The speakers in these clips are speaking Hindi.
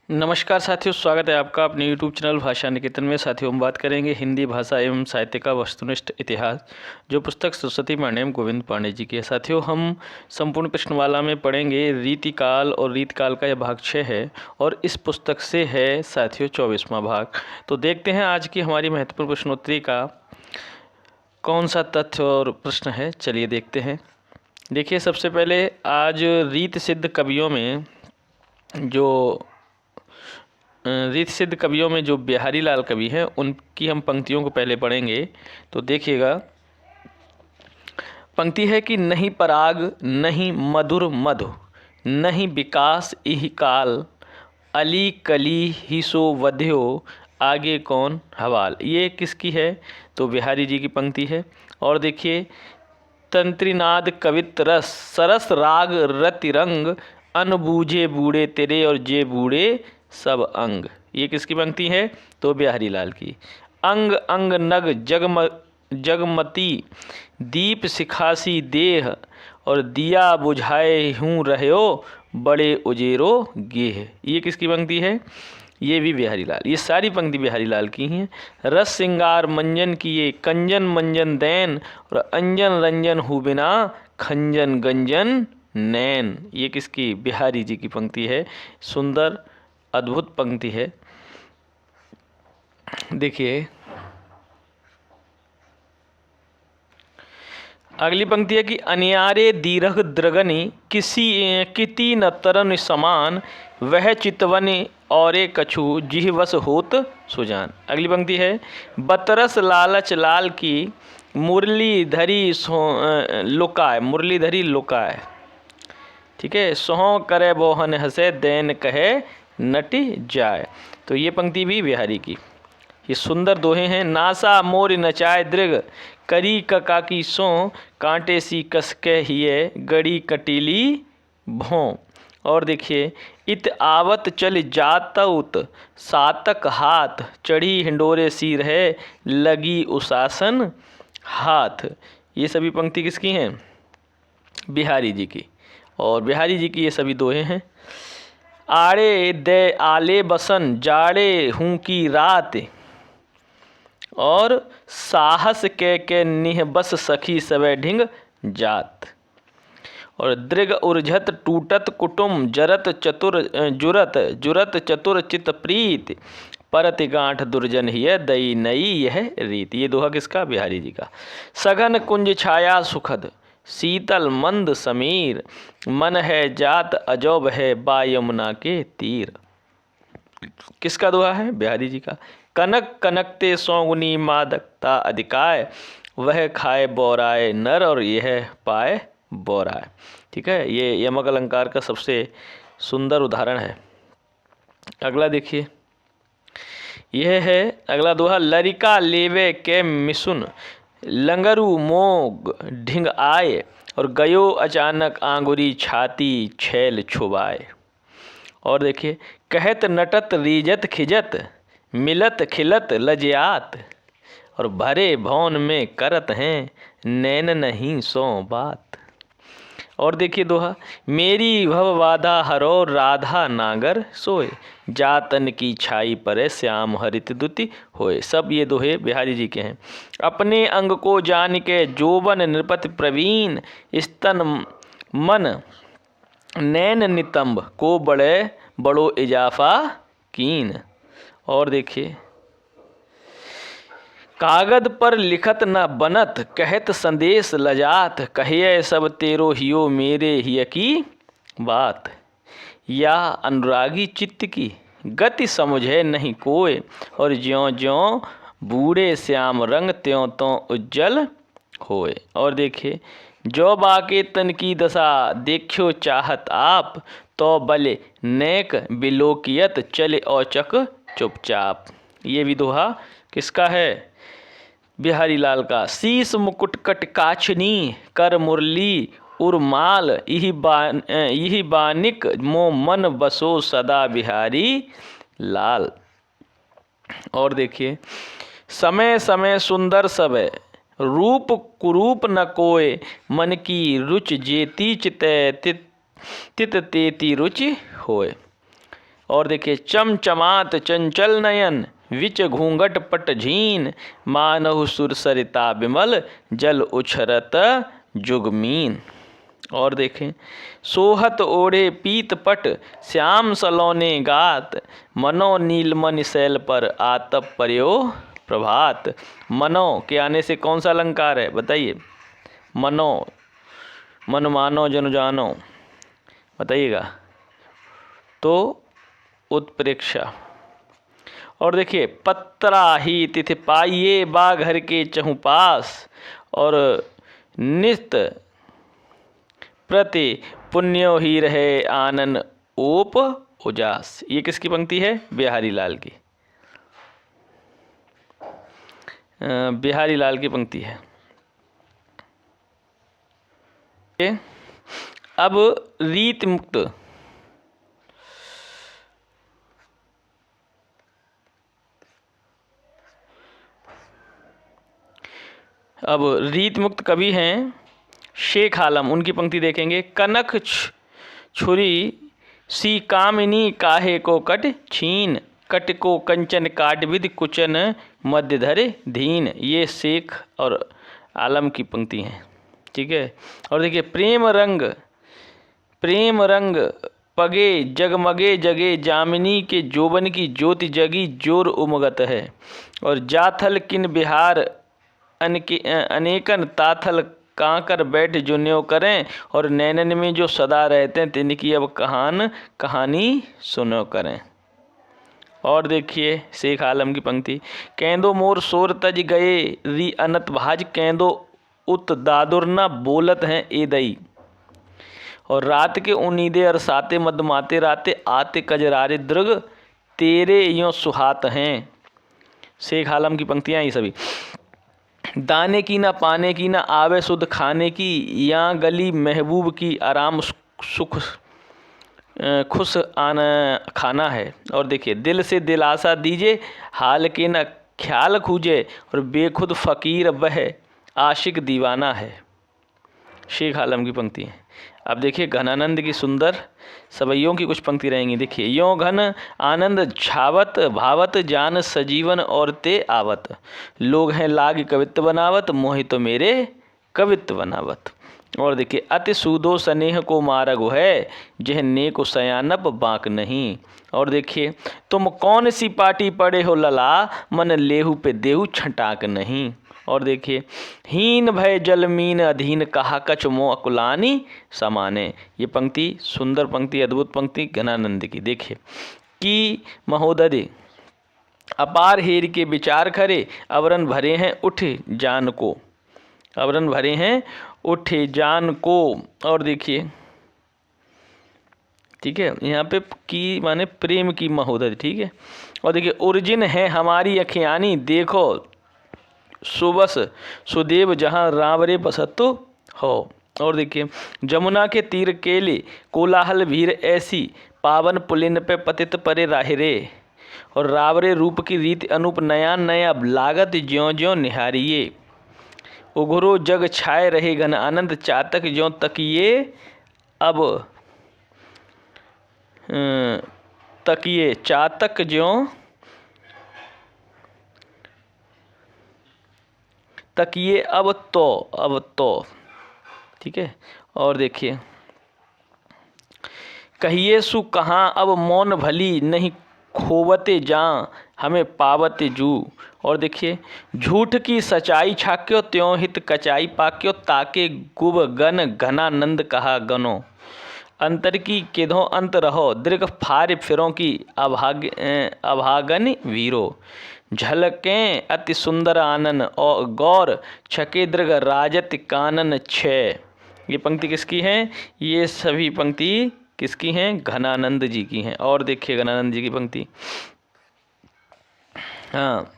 नमस्कार साथियों, स्वागत है आपका अपने YouTube चैनल भाषा निकेतन में। साथियों, हम बात करेंगे हिंदी भाषा एवं साहित्य का वस्तुनिष्ठ इतिहास, जो पुस्तक सरस्वती माण्यम गोविंद पांडे जी की है। साथियों, हम संपूर्ण प्रश्नमाला में पढ़ेंगे रीतिकाल, और रीतकाल का यह भाग 6 है और इस पुस्तक से है साथियों 24वां भाग। तो देखते हैं आज की हमारी महत्वपूर्ण प्रश्नोत्तरी का कौन सा तथ्य और प्रश्न है। चलिए देखते हैं। देखिए, सबसे पहले आज रीत सिद्ध कवियों में जो बिहारी लाल कवि हैं उनकी हम पंक्तियों को पहले पढ़ेंगे। तो देखिएगा, पंक्ति है कि नहीं पराग नहीं मधुर मधु, नहीं विकास इह काल, अली कली ही सो वध्यो, आगे कौन हवाल। ये किसकी है? तो बिहारी जी की पंक्ति है। और देखिए, तंत्रीनाद कवित रस, सरस राग रतिरंग, अनबूझे बूढ़े तेरे और जे बूढ़े सब अंग। ये किसकी पंक्ति है? तो बिहारी लाल की। अंग अंग नग जगमती, दीप सिखासी देह, और दिया बुझाए हूँ रहो, बड़े उजेरो गेह। ये किसकी पंक्ति है? ये भी बिहारी लाल। ये सारी पंक्ति बिहारी लाल की हैं। रस सिंगार मंजन किए, कंजन मंजन दैन, और अंजन रंजन हु बिना, खंजन गंजन नैन। ये किसकी? बिहारी जी की पंक्ति है। सुंदर अद्भुत पंक्ति है। देखिए, अगली पंक्ति है कि अनियारे दीर्घ द्रगनि, किति न तरन समान, वह चितवन औरे कछु, जिह वस होत सुजान। अगली पंक्ति है बतरस लालच लाल की, मुरली धरी लुकाय, मुरली धरी लुकाय। ठीक है। सोह करे बोहन हंसे, दैन कहे नटी जाए। तो ये पंक्ति भी बिहारी की। ये सुंदर दोहे हैं। नासा मोर नचाए दृग, करी कका की सो, कांटे सी कसके हिये, गड़ी कटीली भों। और देखिए, इत आवत चल जातउत, सातक हाथ, चढ़ी हिंडोरे सी रहे, लगी उसासन हाथ। ये सभी पंक्ति किसकी हैं? बिहारी जी की। और बिहारी जी की ये सभी दोहे हैं। आड़े दे आले बसन, जाड़े हूँ की रात, और साहस के निह बस सखी सवे ढिंग जात। और दृग उर्झत टूटत कुटुम, जुरत चतुर चित प्रीत, परत गांठ दुर्जन हिय, दई नई यह रीत। ये दोहा किसका? बिहारी जी का। सघन कुंज छाया सुखद, शीतल मंद समीर, मन है जात अजोब है, बा यमुना के तीर। किसका दोहा है? बिहारी जी का। कनक कनकते सौगुनी मादकता अधिकाय, वह खाए बोराए नर, और यह पाए बोराए। ठीक है। ये यमक अलंकार का सबसे सुंदर उदाहरण है। अगला देखिए, यह है अगला दोहा। लरिका लेवे के मिसुन, लंगरू मोग ढिंग आए, और गयो अचानक आंगुरी छाती, छैल छुबाए। और देखिए, कहत नटत रीजत खिजत, मिलत खिलत लजयात, और भरे भवन में करत हैं, नैन नहीं सो बात। और देखिए दोहा, मेरी भव बाधा हरो, राधा नागर सोए, जातन की छाई परे, श्याम हरित दुति होए। सब ये दोहे बिहारी जी के हैं। अपने अंग को जान के, जोबन नृपति प्रवीण, स्तन मन नैन नितंब, को बड़ो इजाफा कीन। और देखिए, कागद पर लिखत न बनत, कहत संदेश लजात, कहिए सब तेरो हियो, मेरे हिय की बात। या अनुरागी चित्त की, गति समझे नहीं कोय, और ज्यों ज्यों बूढ़े श्याम रंग, त्यों त्यों उज्जल होए। और देखिए, जो बाके तन की दशा, देखियो चाहत आप, तो बले नेक बिलोकियत, चले औचक चुपचाप। ये भी दोहा किसका है? बिहारी लाल का। शीस मुकुट कट काछनी, कर मुरली उर्माल, यही बानिक मो मन बसो, सदा बिहारी लाल। और देखिए, समय समय सुंदर सबे, रूप कुरूप न कोय, मन की रुचि जेती चितै, तित तेती रुचि होय। और देखिए चमचमात चंचल नयन विच घूंघट पट झीन मानहु सुर सरिता विमल जल उछरत जुगमीन। और देखें सोहत ओढ़े पीत पट श्याम सलोने गात मनो नीलमणि शैल पर आतप पर्यो प्रभात। मनो के आने से कौन सा अलंकार है बताइए? मनो, मन मानो जन जानो, बताइएगा। तो उत्प्रेक्षा। और देखिए पत्रा ही तिथि पाइये बा घर के चहु पास और निस्त प्रति पुण्यो ही रहे आनन ओप उजास। ये किसकी पंक्ति है? बिहारी लाल की। बिहारी लाल की पंक्ति है। अब रीत मुक्त। अब रीत मुक्त कवि हैं शेख आलम, उनकी पंक्ति देखेंगे। कनक छुरी सी कामिनी काहे को कट छीन कट को कंचन काट विद कुचन मध्य धरे धीन। ये शेख और आलम की पंक्ति हैं, ठीक है। और देखिए प्रेम रंग पगे जगमगे जगे जामिनी के जोबन की ज्योति जगी जोर उमगत है। और जाथल किन बिहार अनेकन ताथल कांकर बैठ जुन्यो करें और नैनन में जो सदा रहते हैं तिनकी अब कहानी सुनो करें। और देखिए शेख आलम की पंक्ति। केंदो मोर सोर तज गए री अनत भाज केंदो उत दादुर न बोलत हैं ए दई। और रात के उन्नीदे अरसाते मदमाते राते आते कजरारे दृग तेरे यों सुहात हैं। शेख आलम की पंक्तियाँ ये सभी। दाने की ना पाने की ना आवे सुध खाने की या गली महबूब की आराम सुख खुश आना खाना है। और देखिए दिल से दिलासा दीजिए हाल के न ख्याल खूजे और बेखुद फ़कीर वह आशिक दीवाना है। शेख आलम की पंक्ति है। अब देखिए घनानंद की सुंदर सवैयों की कुछ पंक्ति रहेंगी। देखिए यों घन आनंद छावत भावत जान सजीवन और ते आवत लोग हैं लाग कवित्व बनावत मोहि तो मेरे कवित्व बनावत। और देखिए अति सूदो स्नेह को मारग है जह नेक सयानप बांक नहीं। और देखिए तुम कौन सी पार्टी पड़े हो लला मन लेहू पे देहू छटाक नहीं। और देखिए हीन भय जलमीन अधीन कहा कछ मो अकुलानी समाने। ये पंक्ति सुंदर पंक्ति, अद्भुत पंक्ति घनानंद की। देखिए कि महोदय अपार हेर के विचार करे अवरन भरे हैं उठ जान को, अवरन भरे हैं उठे जान को। और देखिए ठीक है, यहाँ पे की माने प्रेम की महोदय, ठीक है। और देखिए उर्जिन है हमारी अखियानी देखो सुबस सुदेव जहाँ रावरे बसतो हो। और देखिए जमुना के तीर केले कोलाहल भीर ऐसी पावन पुलिन पे पतित परे राहिरे। और रावरे रूप की रीति अनूप नया नया लागत ज्यों ज्यों निहारिये। उघरो जग छाए रहे घन आनंद चातक ज्यों तकिए अब तकिए चातक ज्यों तकिए अब तो, ठीक है। और देखिए कहिए सु कहाँ अब मौन भली नहीं खोवते जाँ हमें पावते जू। और देखिए झूठ की सच्चाई छाक्यो त्यों हित कचाई पाक्यो ताके गुब गन घनानंद कहा गनो। अंतर की किधो अंत रहो दृग फार फिरों की अभागन वीरो। झलकें अति सुंदर आनन और गौर छके दृग राजत कानन छय। ये पंक्ति किसकी है? ये सभी पंक्ति किसकी हैं? घनानंद जी की हैं। और देखिए घनानंद जी की पंक्ति, हाँ।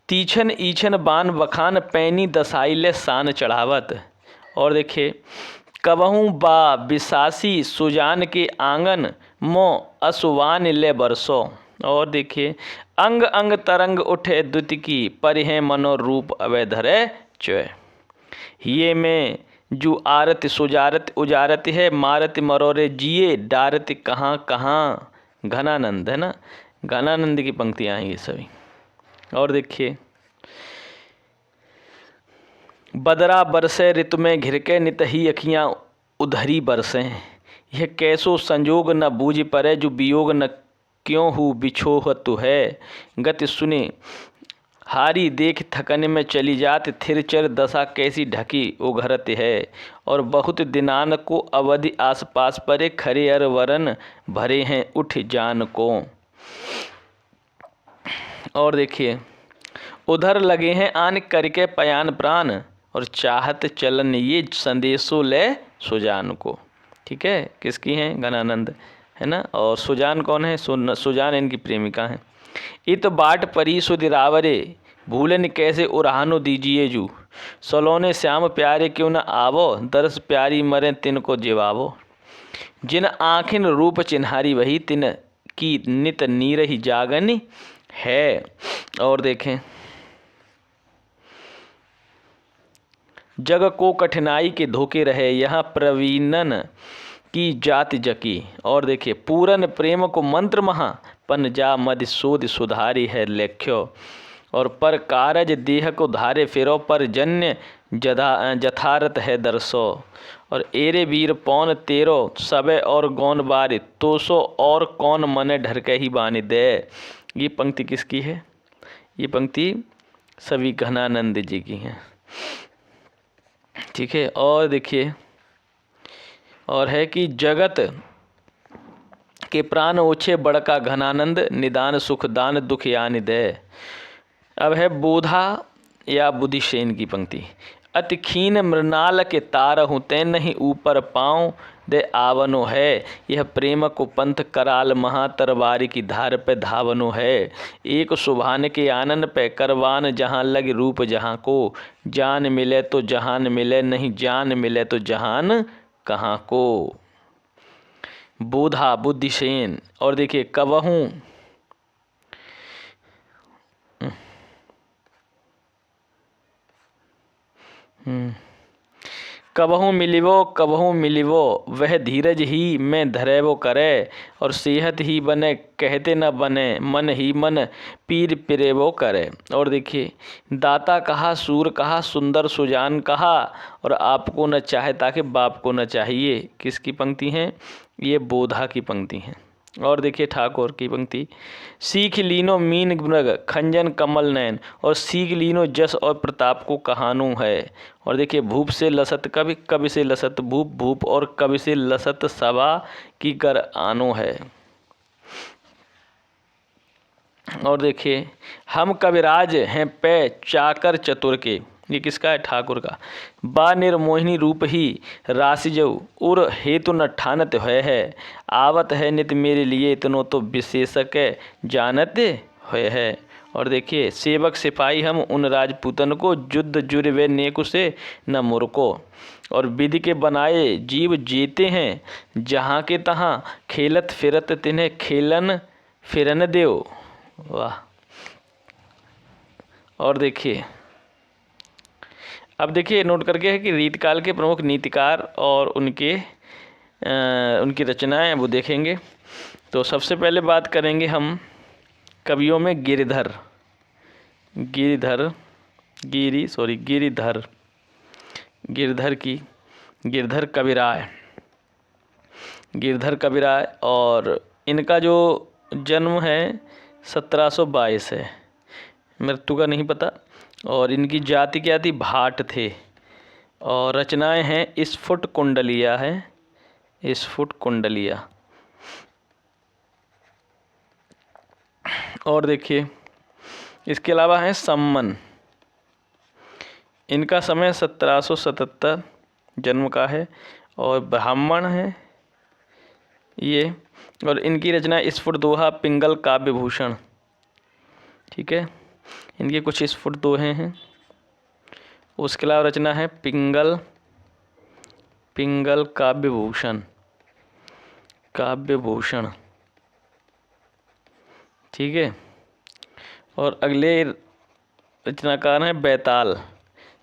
तीछन ईछन बान बखान पैनी दसाइले सान चढ़ावत। और देखिए कबहू बा बिसासी सुजान के आंगन मो असुवान ले बरसो। और देखिए अंग अंग तरंग उठे द्युति की परिहे मनोरूप अवैधरे चय। ये में जू आरत सुजारत उजारत है मारत मरोरे जिए डारत कहाँ कहाँ घनानंद है ना, घनानंद की पंक्तियाँ हैं ये सभी। और देखिए, बदरा बरसे ऋतु में घिर के नित ही अखियाँ उधरी बरसें, यह कैसो संजोग न बूझ परे जो वियोग न क्यों हूँ बिछोहत है, गति सुने हारी देख थकन में चली जात थिर चर दशा कैसी ढकी उघरत है, और बहुत दिनान को अवधि आसपास परे खरे अर वरन भरे हैं उठ जान को। और देखिए, उधर लगे हैं आन करके पयान प्राण, और चाहत चलन ये संदेशो ले सुजान को। ठीक है, किसकी हैं? घनानंद है ना। और सुजान कौन है? सुजान इनकी प्रेमिका है। इत बाट परी सुदिरावरे भूलन कैसे उराहनो दीजिए जू, सलोने श्याम प्यारे क्यों न आवो, दरस प्यारी मरे तिनको जिवावो, जिन आँखिन रूप चिन्हारी वही तिन की नित नीरही जागनी है। और देखें, जग को कठिनाई के धोखे रहे यहाँ प्रवीणन की जाति जकी। और देखिए, पूरन प्रेम को मंत्र महा पन जा मद शोध सुधारी है लेख्यो, और पर कारज देह को धारे फिरो पर जन्य जथारत है दरसो, और एरे वीर पौन तेरो सबे और गौन बारी तोसो और कौन मने ढरके ही बानी दे। ये पंक्ति किसकी है? ये पंक्ति सभी घनानंद जी की हैं। ठीक है, और देखिए, और है कि जगत के प्राण ओछे बड़का घनानंद निदान सुख दान दुख यानि दे। अब है बोधा या बुधिसेन की पंक्ति। अति क्षीण मृणाल के तार होते नहीं ऊपर पाँव दे आवनो है, यह प्रेम को पंथ कराल महा तरवारी की धार पे धावनो है, एक सुभान के आनंद पे करवान जहाँ लगे रूप जहाँ को, जान मिले तो जहान मिले नहीं जान मिले तो जहान कहाँ को। बोधा बुधिसेन। और देखिए, कबहूँ कबहू मिलिवो वह धीरज ही में धरेवो करे, और सेहत ही बने कहते न बने मन ही मन पीर पिरेवो करे। और देखिए, दाता कहा सूर कहा सुंदर सुजान कहा, और आपको न चाहे ताकि बाप को न चाहिए। किसकी पंक्ति हैं? ये बोधा की पंक्ति हैं। और देखिए, ठाकुर की पंक्ति। सीख लीनो मीन मृग खंजन कमल नयन, और सीख लीनो जस और प्रताप को कहानू है। और देखिए, भूप से लसत कवि कवि से लसत भूप, भूप और कवि से लसत सभा की कर आनो है। और देखिए, हम कविराज हैं पे चाकर चतुर के। ये किसका है? ठाकुर का। बा निर्मोहिनी रूप ही रासिजऊ उर हेतु न ठानत है, आवत है नित मेरे लिए इतनो तो विशेषक जानते हुए है। और देखिए, सेवक सिपाही हम उन राजपूतन को, युद्ध जुर वे नेकु से न मुरको, और विधि के बनाए जीव जीते हैं जहाँ के तहाँ, खेलत फिरत तिन्हें खेलन फिरन देव। वाह। और देखिए, अब देखिए, नोट करके है कि रीतकाल के प्रमुख नीतिकार और उनकी रचनाएं वो देखेंगे। तो सबसे पहले बात करेंगे हम कवियों में गिरिधर कविराय। और इनका जो जन्म है 1722 है, मृत्यु का नहीं पता। और इनकी जाति क्या थी? भाट थे। और रचनाएं हैं स्फुट कुंडलिया है, स्फुट कुंडलिया। और देखिए, इसके अलावा है सम्मन। इनका समय 1777 जन्म का है, और ब्राह्मण है ये। और इनकी रचना स्फुट दोहा पिंगल काव्य भूषण। ठीक है, इनके कुछ स्फुट दोहे हैं। उसके अलावा रचना है पिंगल काव्य भूषण। ठीक है। और अगले रचनाकार हैं बैताल।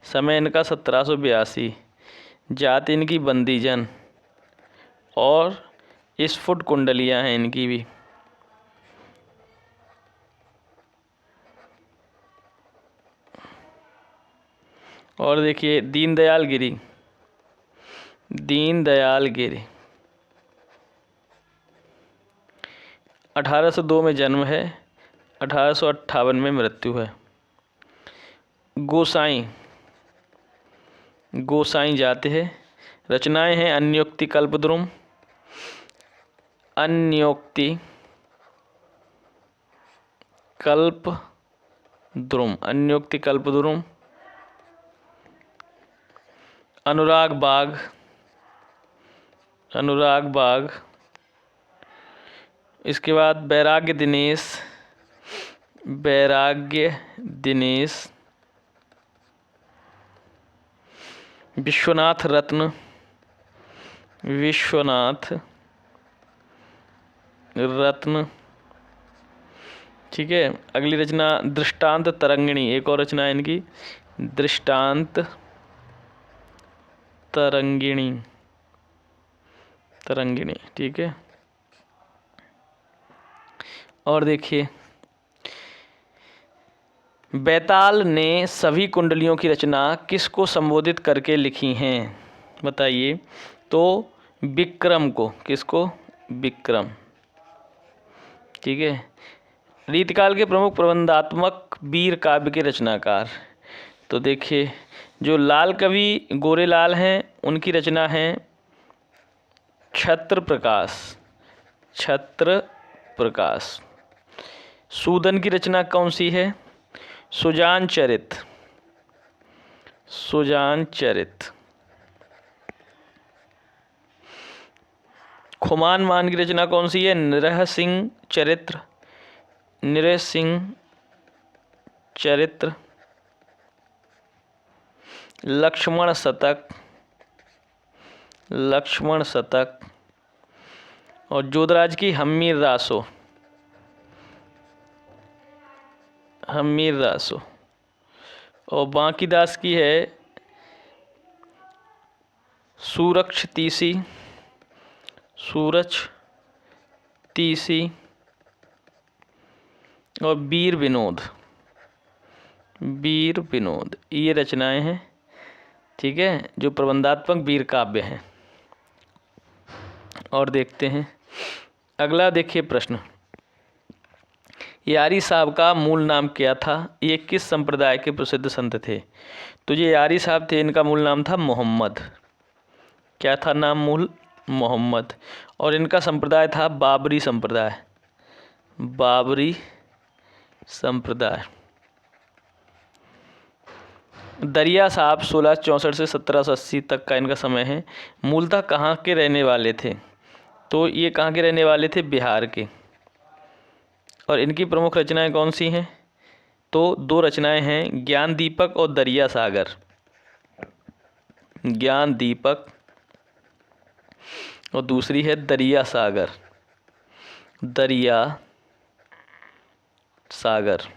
समय इनका 1782। जाति इनकी बंदीजन, और स्फुट कुंडलियाँ हैं इनकी भी। और देखिए दीनदयाल गिरी, दीनदयाल गिरी 1802 में जन्म है, 1858 में मृत्यु है। गोसाई, गोसाई जाते हैं। रचनाएं हैं अन्योक्ति कल्पद्रुम, अन्योक्ति कल्पद्रुम, अन्योक्ति कल्पद्रुम, अनुराग बाग, अनुराग बाग। इसके बाद वैराग्य दिनेश, वैराग्य दिनेश, विश्वनाथ रत्न, विश्वनाथ रत्न। ठीक है, अगली रचना दृष्टांत तरंगिणी, एक और रचना है इनकी, दृष्टांत तरंगिणी, तरंगिणी। ठीक है, और देखिए बैताल ने सभी कुंडलियों की रचना किसको संबोधित करके लिखी हैं, बताइए। तो विक्रम को, किसको, विक्रम। ठीक है, रीतिकाल के प्रमुख प्रबंधात्मक वीर काव्य के रचनाकार, तो देखिए जो लाल कवि गोरेलाल हैं उनकी रचना है छत्र प्रकाश, छत्र प्रकाश। सूदन की रचना कौन सी है, सुजान चरित, सुजान चरित। खुमान मान की रचना कौन सी है, निरह सिंह चरित्र, निरह सिंह चरित्र। लक्ष्मण शतक, लक्ष्मण शतक। और जोधराज की हम्मीर रासो, हम्मीर रासो। और बांकीदास की है सूरक्ष तीसी, सूरज तीसी। और वीर विनोद, वीर विनोद। ये रचनाएं हैं, ठीक है, जो प्रबंधात्मक वीर काव्य हैं। और देखते हैं अगला, देखिए प्रश्न, यारी साहब का मूल नाम क्या था, ये किस संप्रदाय के प्रसिद्ध संत थे। तो ये यारी साहब थे, इनका मूल नाम था मोहम्मद। क्या था नाम मूल, मोहम्मद। और इनका संप्रदाय था बाबरी संप्रदाय, बाबरी संप्रदाय। दरिया साहब 1664 से 1780 तक का इनका समय है। मूलतः कहाँ के रहने वाले थे, तो ये कहाँ के रहने वाले थे, बिहार के। और इनकी प्रमुख रचनाएं कौन सी हैं, तो दो रचनाएं हैं, ज्ञान दीपक और दरिया सागर, ज्ञान दीपक और दूसरी है दरिया सागर, दरिया सागर।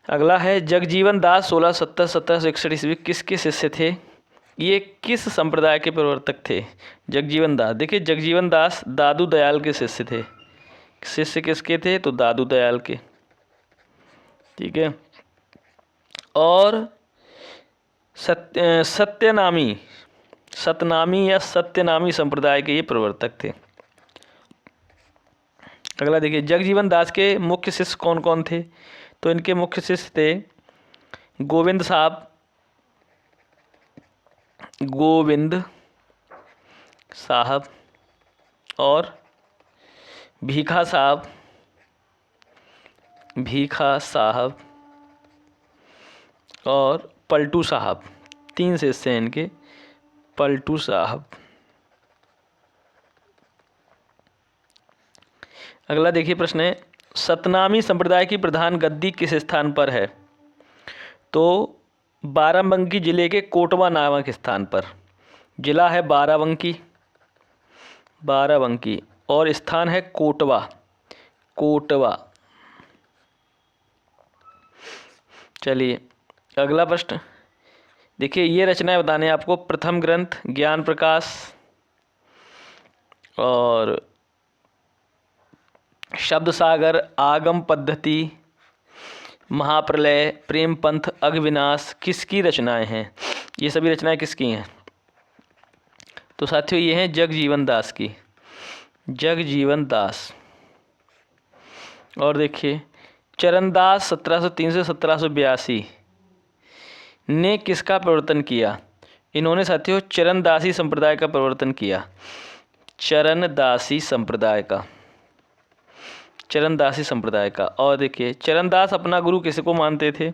अगला है जगजीवन दास 1670 से 1761 ईस्वी किसके शिष्य थे, ये किस संप्रदाय के प्रवर्तक थे। जगजीवन दास, देखिए जगजीवन दास दादू दयाल के शिष्य थे। शिष्य किसके थे, तो दादू दयाल के। ठीक है, और सत्यनामी, सतनामी या सत्यनामी संप्रदाय के ये प्रवर्तक थे। अगला देखिए जगजीवन दास के मुख्य शिष्य कौन कौन थे, तो इनके मुख्य शिष्य थे गोविंद साहब, गोविंद साहब, और भीखा साहब, भीखा साहब, और पलटू साहब। तीन शिष्य हैं इनके, पलटू साहब। अगला देखिए प्रश्न है, सतनामी संप्रदाय की प्रधान गद्दी किस स्थान पर है, तो बाराबंकी जिले के कोटवा नामक स्थान पर। जिला है बाराबंकी, बाराबंकी, और स्थान है कोटवा, कोटवा। चलिए अगला प्रश्न देखिए, ये रचनाएं बताने आपको, प्रथम ग्रंथ ज्ञान प्रकाश, और शब्द सागर, आगम पद्धति, महाप्रलय, प्रेम पंथ, अघविनाश किसकी रचनाएं हैं? ये सभी रचनाएं किसकी हैं? तो साथियों ये हैं जगजीवन दास की, जगजीवन दास। और देखिए चरणदास 1703 से 1782 ने किसका प्रवर्तन किया? इन्होंने साथियों चरणदासी संप्रदाय का प्रवर्तन किया, चरणदासी संप्रदाय का, चरणदासी संप्रदाय का। और देखिए चरणदास अपना गुरु किसको मानते थे?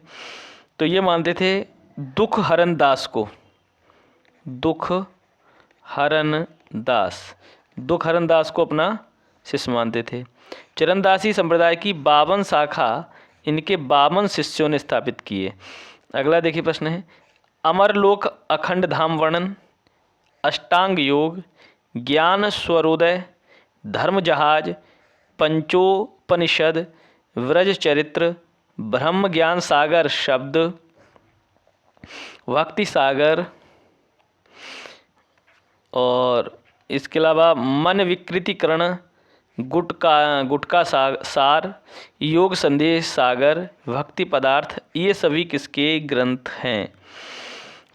तो ये मानते थे दुख हरण दास को, दुख हरण दास, दुख हरण दास को अपना शिष्य मानते थे। चरणदासी संप्रदाय की 52 शाखा इनके 52 शिष्यों ने स्थापित किए। अगला देखिए प्रश्न है, अमरलोक अखंड धाम वर्णन, अष्टांग योग, ज्ञान स्वरोदय, धर्म जहाज, पंचोपनिषद, व्रज चरित्र, ब्रह्म ज्ञान सागर शब्द, भक्ति सागर, और इसके अलावा मन विकृतिकरण, गुटका सार, योग संदेश सागर, भक्ति पदार्थ, ये सभी किसके ग्रंथ हैं?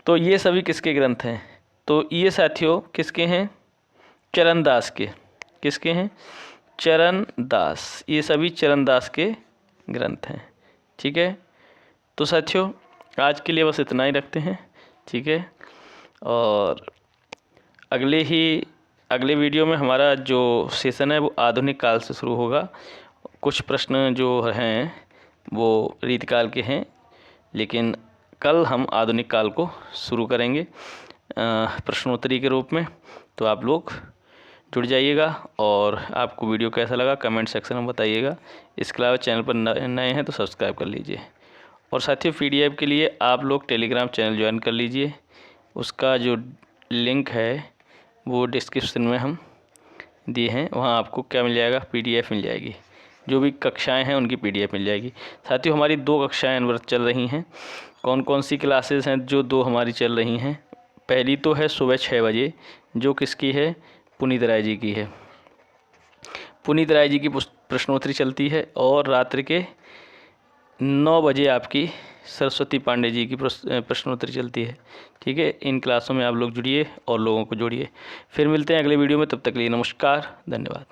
तो ये सभी किसके ग्रंथ हैं? तो ये साथियों किसके हैं? चरणदास के। किसके हैं? चरणदास। ये सभी चरणदास के ग्रंथ हैं। ठीक है, तो साथियों आज के लिए बस इतना ही रखते हैं। ठीक है, और अगले वीडियो में हमारा जो सेशन है वो आधुनिक काल से शुरू होगा। कुछ प्रश्न जो हैं वो रीतिकाल के हैं, लेकिन कल हम आधुनिक काल को शुरू करेंगे प्रश्नोत्तरी के रूप में। तो आप लोग जुड़ जाइएगा, और आपको वीडियो कैसा लगा कमेंट सेक्शन में बताइएगा। इसके अलावा चैनल पर नए हैं तो सब्सक्राइब कर लीजिए। और साथियों PDF के लिए आप लोग टेलीग्राम चैनल ज्वाइन कर लीजिए। उसका जो लिंक है वो डिस्क्रिप्शन में हम दिए हैं, वहाँ आपको क्या मिल जाएगा? PDF मिल जाएगी। जो भी कक्षाएं हैं उनकी PDF मिल जाएगी। साथियों हमारी 2 कक्षाएं अनवरत चल रही हैं। कौन कौन सी क्लासेस हैं? जो 2 हमारी चल रही हैं, पहली तो है सुबह 6 बजे, जो किसकी है? पुनीत राय जी की है। पुनीत राय जी की प्रश्नोत्तरी चलती है, और रात्रि के 9 बजे आपकी सरस्वती पांडे जी की प्रश्नोत्तरी चलती है। ठीक है, इन क्लासों में आप लोग जुड़िए और लोगों को जोड़िए। फिर मिलते हैं अगले वीडियो में, तब तक के लिए नमस्कार, धन्यवाद।